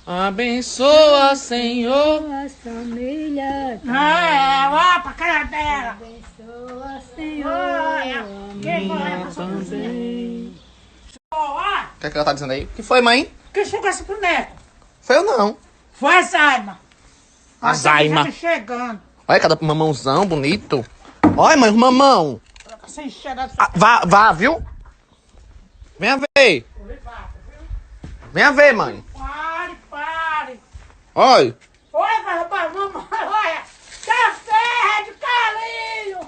Abençoa, Senhor. As famílias. Ó, pra cara dela. Abençoa, Senhor. Olha, quem vai Minha passar por você? também. Ó, O que é que ela tá dizendo aí? O que foi, mãe? quem chegou esse boneco? Foi eu não. Foi a Zaima. A Zaima. Tá chegando. Olha cada mamãozão bonito. Olha, mãe, o mamão. Sem cheirar de Vá, viu? Venha ver. Venha ver, mãe. Pare. Olha. Olha, vai roubar mamãe, olha. Café de carinho.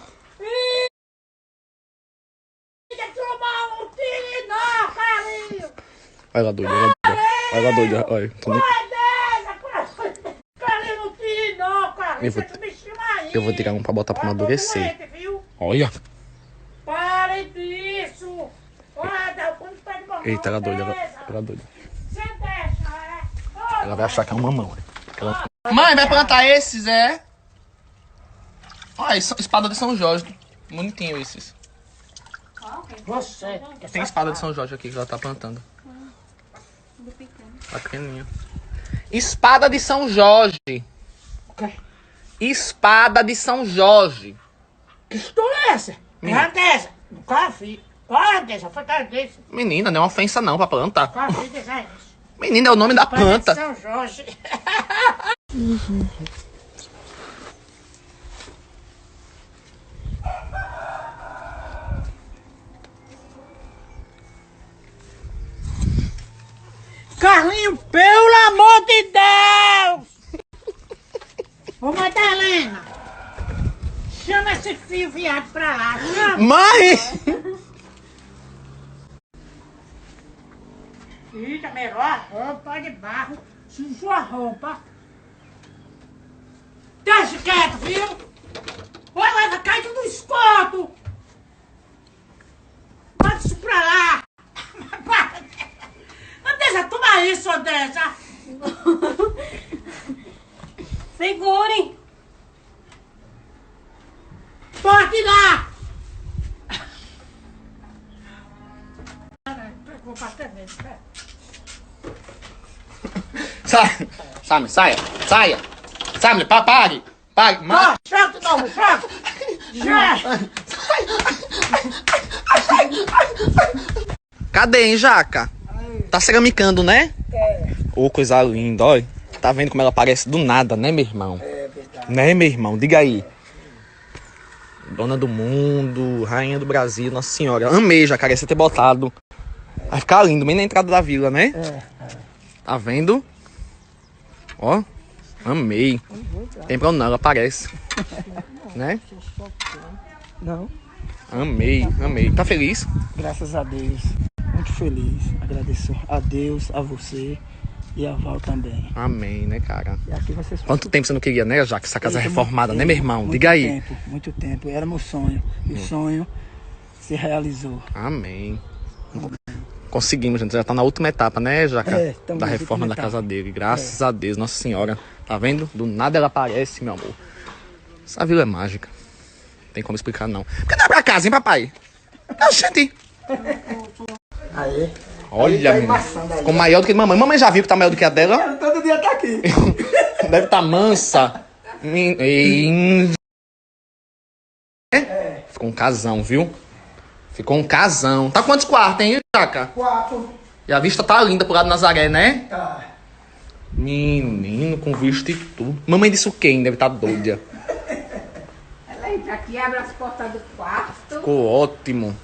Fica tomar um tiro, não, carinho. Olha ela doida, olha ela doida. Olha ela doida, olha. Carinho não tire, não, carinho. Eu vou- Deixa o bichinho aí. Eu vou tirar um pra botar pra amadurecer. Doente, viu? Olha. Pare disso. Olha, derrubando o pé de mamãe. Eita, ela doida, beleza? ela doida. Você deixa, é? Ela vai achar que é um mamão. Mãe, vai plantar esses, é? Olha, espada de São Jorge. Bonitinho esses. Você. Tem espada de São Jorge aqui que ela tá plantando. Tá pequenininho. Espada de São Jorge. Espada de São Jorge. Que história é essa? Grandeza. Nunca vi. Grandeza, foi grandeza. Menina, não é uma ofensa não pra plantar. Nunca vi desenhos. Menina, é o nome da planta. São Jorge. Carlinho, pelo amor de Deus! Ô, Madalena, chama esse fio viado pra lá, chama! Mãe! Filha, melhor a roupa de barro, sujou a roupa. Deixa quieto, viu? Olha, vai cair tudo no esgoto! Bota isso pra lá! Odessa, toma isso, Odessa! Segurem. Bote lá! Vou bater nele, pera. Saia, saia, mulher, pare. Ó, chega de novo, chega! Chega! Cadê, hein, Jaca? Tá ceramicando, né? Ô, coisa linda, olha. Tá vendo como ela aparece do nada, né, meu irmão? É verdade. Né, meu irmão? Diga aí. Dona do mundo, rainha do Brasil, Nossa Senhora. Amei, Jacaré, você ter botado. Vai ficar lindo, bem na entrada da vila, né? Tá vendo? Ó, amei. Tem pra onde não, ela aparece. Né? Não, Amei. Tá feliz? graças a Deus, muito feliz. Agradeço a Deus, a você e a Val também. Amém, né, cara? E aqui vocês Quanto tempo você não queria, né, Jaca? Essa casa Eita, reformada, muito né, meu tempo, irmão? muito Diga aí. Muito tempo. Era meu sonho. E o sonho se realizou. Amém. Conseguimos, gente. Já tá na última etapa, né, Jaca? Estamos Da na reforma última da casa etapa. dele. Graças a Deus, Nossa Senhora. Tá vendo? Do nada ela aparece, meu amor. Essa vila é mágica. Não tem como explicar, não. Por que não é pra casa, hein, papai? Oxente. Aí. Olha, tá menina. embaçando aí. Ficou maior do que mamãe. Mamãe já viu que tá maior do que a dela? Ela todo dia tá aqui. Deve tá mansa. Ficou um casão, viu? Ficou um casão. Tá quantos quartos, hein, Jaca? 4. E a vista tá linda pro lado do Nazaré, né? Tá. Menino, com vista e tudo. Mamãe disse o quê, hein? Deve estar doida. Ela entra aqui, abre as portas do quarto. Ficou ótimo.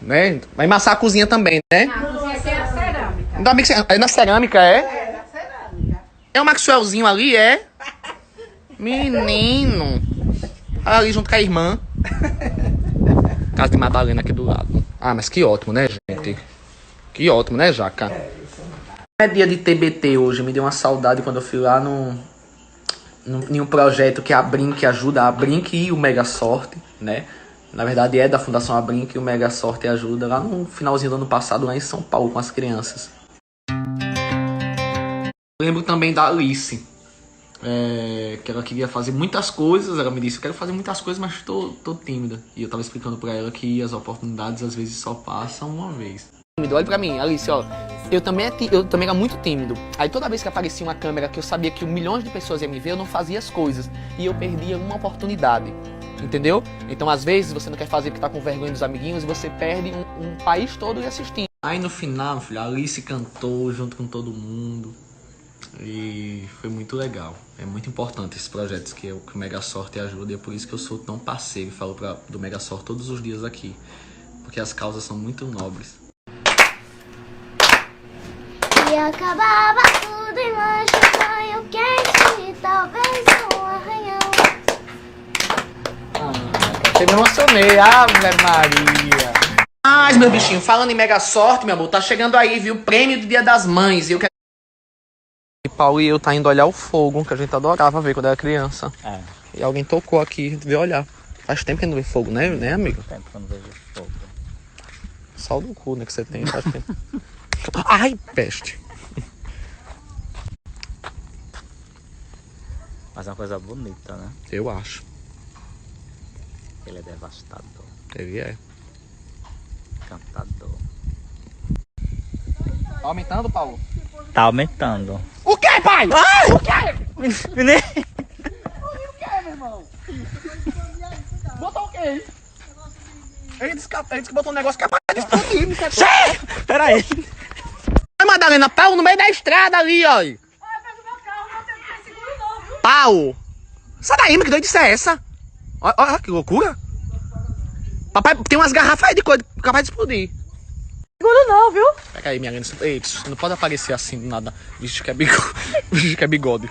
Né? Vai amassar a cozinha também, né? A cozinha aqui é a cerâmica. Ainda bem que você... É na cerâmica, é? É da cerâmica. É o Maxwellzinho ali, é? Menino. Ali junto com a irmã. Casa de Madalena aqui do lado. Ah, mas que ótimo, né, gente? Que ótimo, né, Jaca? É dia de TBT hoje. Me deu uma saudade quando eu fui lá em um projeto que a Brinque ajuda. A Brinque e o Mega Sorte, né? Na verdade é da Fundação A Brinque e o Mega Sorte ajuda. Lá no finalzinho do ano passado, lá em São Paulo, com as crianças. Lembro também da Alice. Que ela queria fazer muitas coisas. Ela me disse, eu quero fazer muitas coisas, mas tô tímida. E eu tava explicando pra ela que as oportunidades às vezes só passam uma vez. tímido, olha pra mim, Alice, ó. Eu também era muito tímido. Aí toda vez que aparecia uma câmera que eu sabia que milhões de pessoas iam me ver, eu não fazia as coisas. E eu perdia uma oportunidade. Entendeu? Então, às vezes, você não quer fazer porque tá com vergonha dos amiguinhos e você perde um país todo assistindo. Aí no final, filho, a Alice cantou junto com todo mundo. E foi muito legal. É muito importante esses projetos que o Mega Sorte ajuda. E é por isso que eu sou tão parceiro e falo do Mega Sorte todos os dias aqui. Porque as causas são muito nobres. E acabava tudo em lanche, banho quente e talvez um arranhão. Eu me emocionei, Ave Maria. Mas, meu bichinho, falando em Mega Sorte, meu amor, tá chegando aí, viu? O prêmio do Dia das Mães. E eu quero... E Paulo e eu tá indo olhar o fogo, que a gente adorava ver quando era criança. É. E alguém tocou aqui, a gente veio olhar. Faz tempo que não vê fogo, né, amigo? Faz tempo que eu não vejo fogo. Só do cu, né, que você tem. Faz tempo. Ai, peste. Mas é uma coisa bonita, né? Eu acho. Ele é devastador. Ele é. Cantador. Tá aumentando, Paulo? Tá aumentando. O que, pai? Ai! O que? Menino! O que, meu irmão? Botou o quê? Ele disse que botou um negócio capaz de explodir. Pera aí. Ai, Madalena, pau no meio da estrada ali, ó. Pau! Sai daí, mas que doidice é essa? Olha que loucura. Papai, tem umas garrafas aí de coisa capaz de explodir. Seguro não, viu? Pega aí, minha linda. Ei, não pode aparecer assim do nada. Vixe que é bigode. Vixe que é bigode.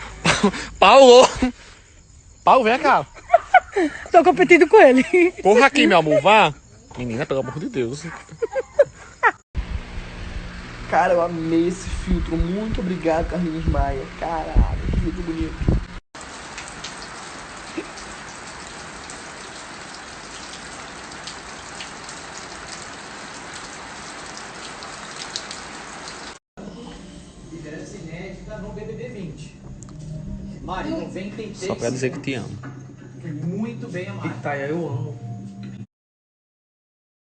Paulo! Paulo, vem cá. Tô competindo com ele. Corra aqui, meu amor, vá. Menina, pelo amor de Deus. Cara, eu amei esse filtro. Muito obrigado, Carlinhos Maia. Caralho, que filtro bonito. Mari, 93. Só pra dizer que te amo. Muito bem amado. Itaia, eu amo